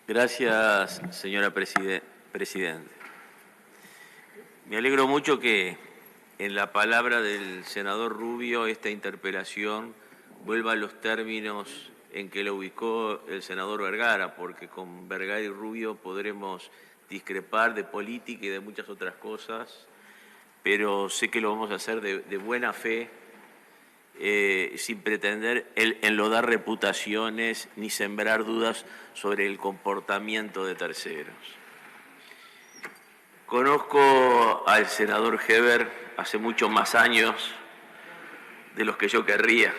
Gracias, señora Presidente. Me alegro mucho que en la palabra del senador Rubio esta interpelación vuelva a los términos en que lo ubicó el senador Vergara, porque con Vergara y Rubio podremos discrepar de política y de muchas otras cosas, pero sé que lo vamos a hacer de buena fe, sin pretender enlodar reputaciones ni sembrar dudas sobre el comportamiento de terceros. Conozco al senador Heber hace muchos más años de los que yo querría.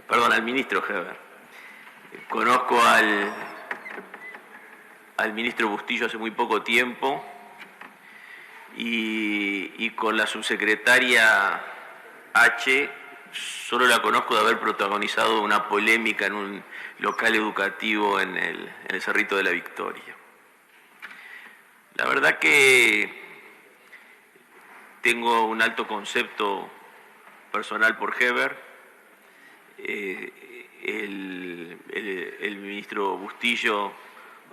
Al ministro Heber. Conozco al ministro Bustillo hace muy poco tiempo y con la subsecretaria H solo la conozco de haber protagonizado una polémica en un local educativo en el Cerrito de la Victoria. La verdad que tengo un alto concepto personal por Heber. El ministro Bustillo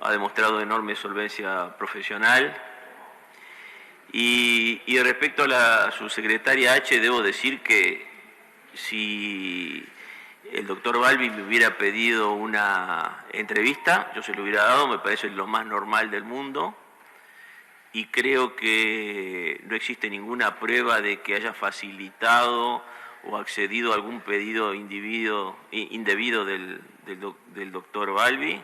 ha demostrado enorme solvencia profesional. Y respecto a la subsecretaria H, debo decir que si el doctor Balbi me hubiera pedido una entrevista, yo se lo hubiera dado, me parece lo más normal del mundo, y creo que no existe ninguna prueba de que haya facilitado o accedido a algún pedido indebido del doctor Balbi.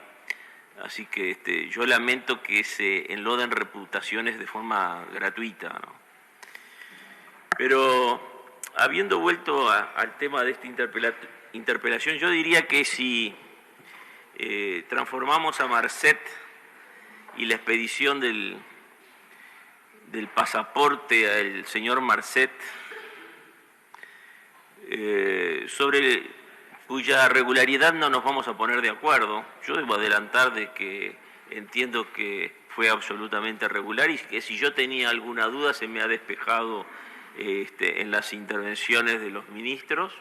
Así que yo lamento que se enloden reputaciones de forma gratuita, ¿no? Pero habiendo vuelto al tema de esta interpelación, yo diría que si transformamos a Marcet y la expedición del pasaporte al señor Marcet, sobre cuya regularidad no nos vamos a poner de acuerdo. Yo debo adelantar de que entiendo que fue absolutamente regular y que si yo tenía alguna duda se me ha despejado en las intervenciones de los ministros.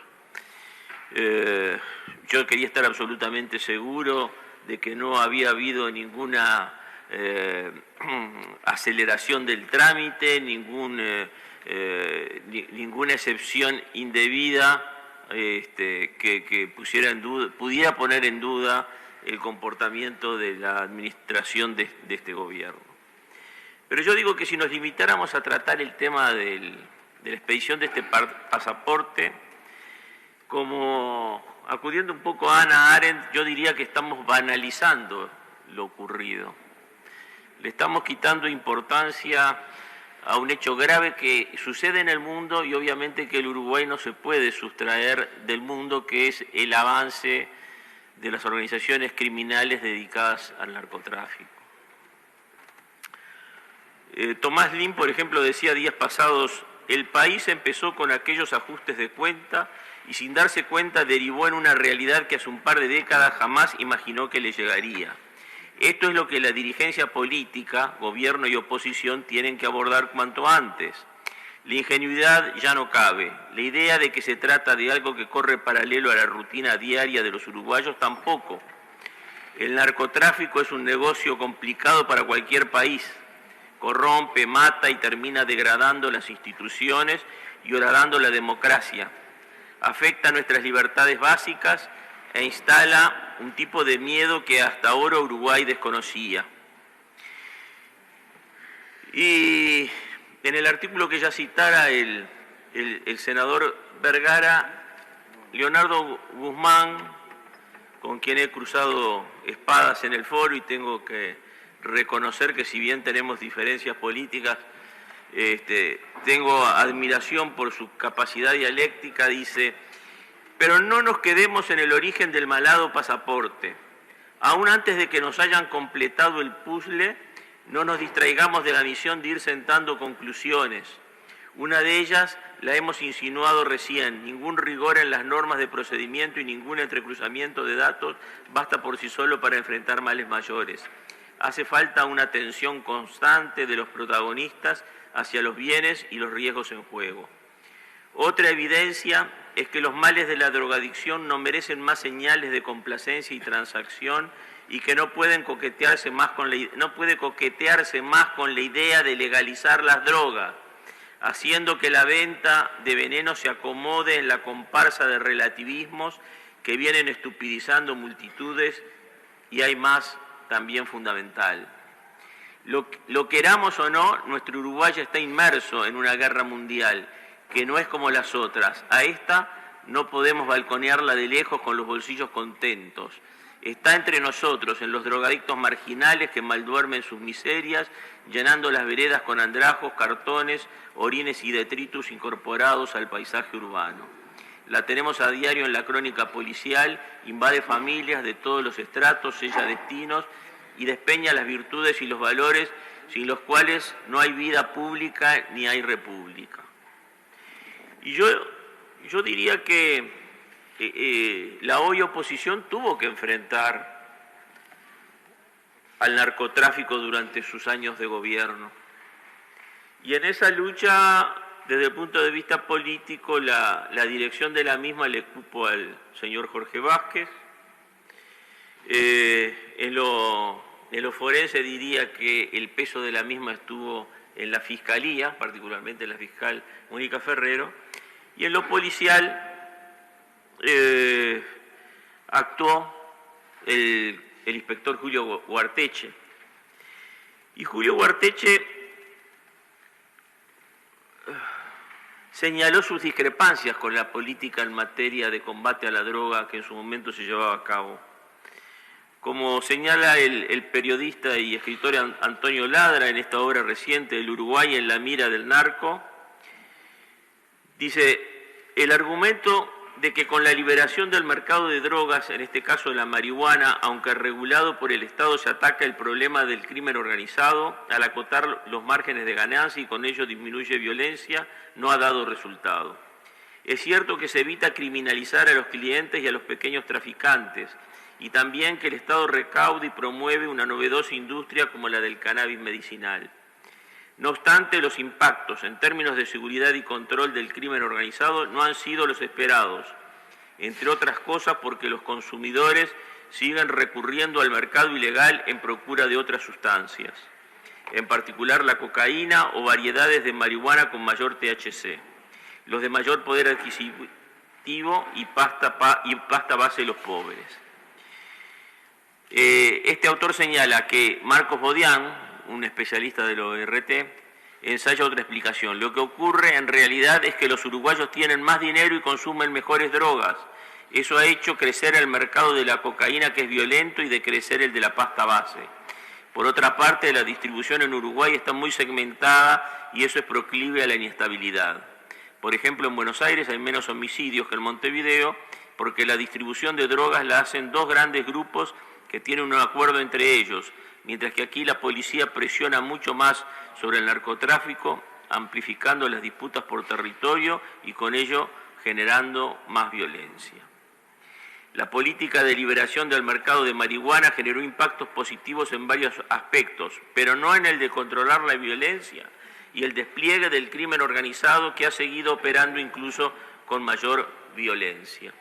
Yo quería estar absolutamente seguro de que no había habido ninguna aceleración del trámite, ninguna excepción indebida que pudiera poner en duda el comportamiento de la administración de este gobierno. Pero yo digo que si nos limitáramos a tratar el tema de la expedición de este pasaporte, como acudiendo un poco a Hannah Arendt, yo diría que estamos banalizando lo ocurrido. Le estamos quitando importancia a un hecho grave que sucede en el mundo y obviamente que el Uruguay no se puede sustraer del mundo, que es el avance de las organizaciones criminales dedicadas al narcotráfico. Tomás Lin, por ejemplo, decía días pasados: el país empezó con aquellos ajustes de cuenta y sin darse cuenta derivó en una realidad que hace un par de décadas jamás imaginó que le llegaría. Esto es lo que la dirigencia política, gobierno y oposición tienen que abordar cuanto antes. La ingenuidad ya no cabe. La idea de que se trata de algo que corre paralelo a la rutina diaria de los uruguayos tampoco. El narcotráfico es un negocio complicado para cualquier país. Corrompe, mata y termina degradando las instituciones y horadando la democracia. Afecta nuestras libertades básicas e instala un tipo de miedo que hasta ahora Uruguay desconocía. Y en el artículo que ya citara el senador Vergara, Leonardo Guzmán, con quien he cruzado espadas en el foro y tengo que reconocer que si bien tenemos diferencias políticas, tengo admiración por su capacidad dialéctica, dice: pero no nos quedemos en el origen del malhado pasaporte. Aún antes de que nos hayan completado el puzzle, no nos distraigamos de la misión de ir sentando conclusiones. Una de ellas la hemos insinuado recién: ningún rigor en las normas de procedimiento y ningún entrecruzamiento de datos basta por sí solo para enfrentar males mayores. Hace falta una atención constante de los protagonistas hacia los bienes y los riesgos en juego. Otra evidencia es que los males de la drogadicción no merecen más señales de complacencia y transacción y que no puede coquetearse más con la idea de legalizar las drogas, haciendo que la venta de veneno se acomode en la comparsa de relativismos que vienen estupidizando multitudes, y hay más también fundamental. Lo queramos o no, nuestro Uruguay está inmerso en una guerra mundial que no es como las otras. A esta no podemos balconearla de lejos con los bolsillos contentos. Está entre nosotros, en los drogadictos marginales que malduermen sus miserias, llenando las veredas con andrajos, cartones, orines y detritus incorporados al paisaje urbano. La tenemos a diario en la crónica policial, invade familias de todos los estratos, sella destinos y despeña las virtudes y los valores sin los cuales no hay vida pública ni hay república. Y yo diría que la hoy oposición tuvo que enfrentar al narcotráfico durante sus años de gobierno. Y en esa lucha, desde el punto de vista político, la dirección de la misma le cupo al señor Jorge Vázquez. En lo forense diría que el peso de la misma estuvo en la Fiscalía, particularmente en la fiscal Mónica Ferrero, y en lo policial actuó el inspector Julio Guarteche. Y Julio Guarteche señaló sus discrepancias con la política en materia de combate a la droga que en su momento se llevaba a cabo. Como señala el periodista y escritor Antonio Ladra en esta obra reciente, El Uruguay en la mira del narco, dice: el argumento de que con la liberación del mercado de drogas, en este caso de la marihuana, aunque regulado por el Estado, se ataca el problema del crimen organizado al acotar los márgenes de ganancia y con ello disminuye violencia, no ha dado resultado. Es cierto que se evita criminalizar a los clientes y a los pequeños traficantes, y también que el Estado recaude y promueve una novedosa industria como la del cannabis medicinal. No obstante, los impactos en términos de seguridad y control del crimen organizado no han sido los esperados, entre otras cosas porque los consumidores siguen recurriendo al mercado ilegal en procura de otras sustancias, en particular la cocaína o variedades de marihuana con mayor THC, los de mayor poder adquisitivo y pasta base de los pobres. Este autor señala que Marcos Bodián, un especialista de la ORT, ensaya otra explicación. Lo que ocurre en realidad es que los uruguayos tienen más dinero y consumen mejores drogas. Eso ha hecho crecer el mercado de la cocaína, que es violento, y decrecer el de la pasta base. Por otra parte, la distribución en Uruguay está muy segmentada y eso es proclive a la inestabilidad. Por ejemplo, en Buenos Aires hay menos homicidios que en Montevideo porque la distribución de drogas la hacen dos grandes grupos que tienen un acuerdo entre ellos, mientras que aquí la policía presiona mucho más sobre el narcotráfico, amplificando las disputas por territorio y con ello generando más violencia. La política de liberación del mercado de marihuana generó impactos positivos en varios aspectos, pero no en el de controlar la violencia y el despliegue del crimen organizado, que ha seguido operando incluso con mayor violencia.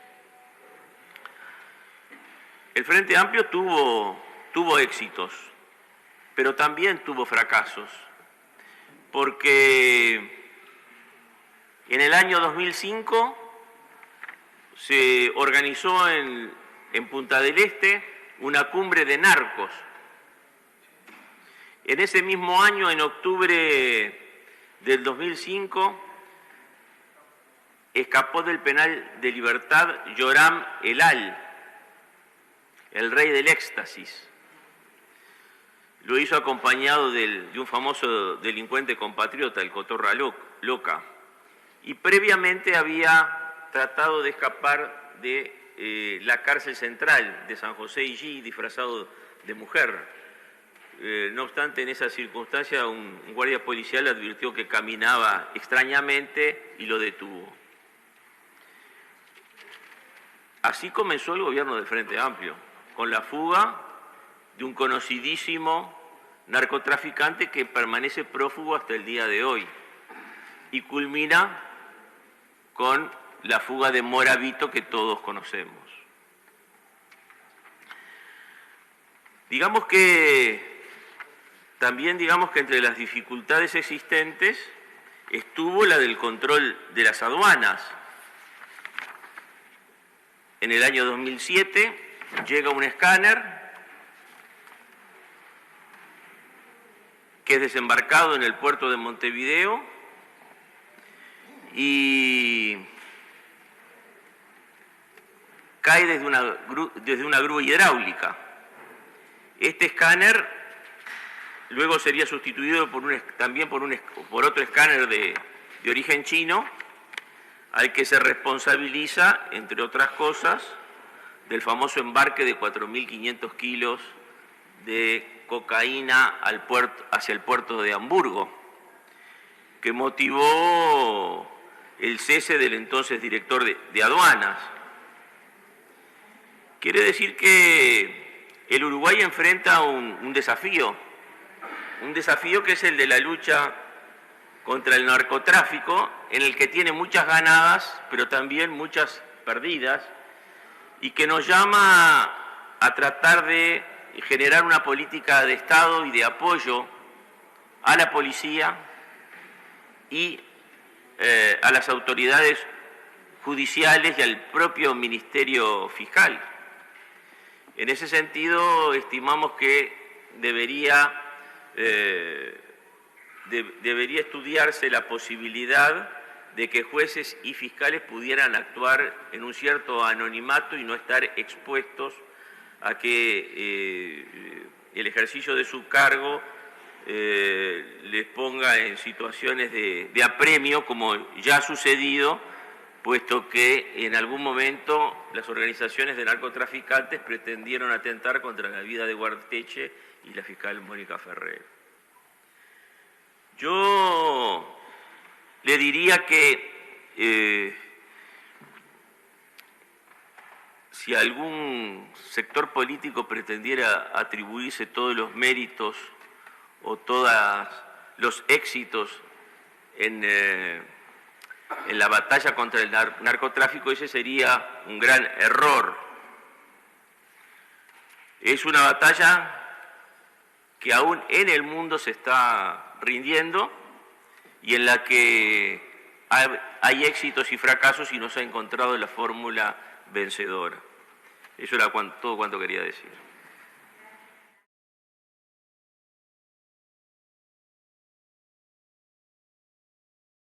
El Frente Amplio tuvo éxitos, pero también tuvo fracasos, porque en el año 2005 se organizó en Punta del Este una cumbre de narcos. En ese mismo año, en octubre del 2005, escapó del penal de libertad Yoram Elal, el rey del éxtasis. Lo hizo acompañado de un famoso delincuente compatriota, el Cotorra Loca, y previamente había tratado de escapar de la cárcel central de San José Illí disfrazado de mujer. No obstante, en esa circunstancia un guardia policial advirtió que caminaba extrañamente y lo detuvo. Así comenzó el gobierno del Frente Amplio, con la fuga de un conocidísimo narcotraficante que permanece prófugo hasta el día de hoy, y culmina con la fuga de Moravito que todos conocemos. También digamos que entre las dificultades existentes estuvo la del control de las aduanas. En el año 2007 llega un escáner que es desembarcado en el puerto de Montevideo y cae desde una grúa hidráulica. Este escáner luego sería sustituido también por otro escáner de origen chino, al que se responsabiliza, entre otras cosas, del famoso embarque de 4.500 kilos de cocaína hacia el puerto de Hamburgo, que motivó el cese del entonces director de aduanas. Quiere decir que el Uruguay enfrenta un desafío que es el de la lucha contra el narcotráfico, en el que tiene muchas ganadas, pero también muchas perdidas, y que nos llama a tratar de generar una política de Estado y de apoyo a la policía y a las autoridades judiciales y al propio Ministerio Fiscal. En ese sentido, estimamos que debería estudiarse la posibilidad de que jueces y fiscales pudieran actuar en un cierto anonimato y no estar expuestos a que el ejercicio de su cargo les ponga en situaciones de apremio, como ya ha sucedido, puesto que en algún momento las organizaciones de narcotraficantes pretendieron atentar contra la vida de Guarteche y la fiscal Mónica Ferrer. Yo le diría que si algún sector político pretendiera atribuirse todos los méritos o todos los éxitos en la batalla contra el narcotráfico, ese sería un gran error. Es una batalla que aún en el mundo se está rindiendo y en la que hay éxitos y fracasos y no se ha encontrado la fórmula vencedora. Eso era todo cuanto quería decir.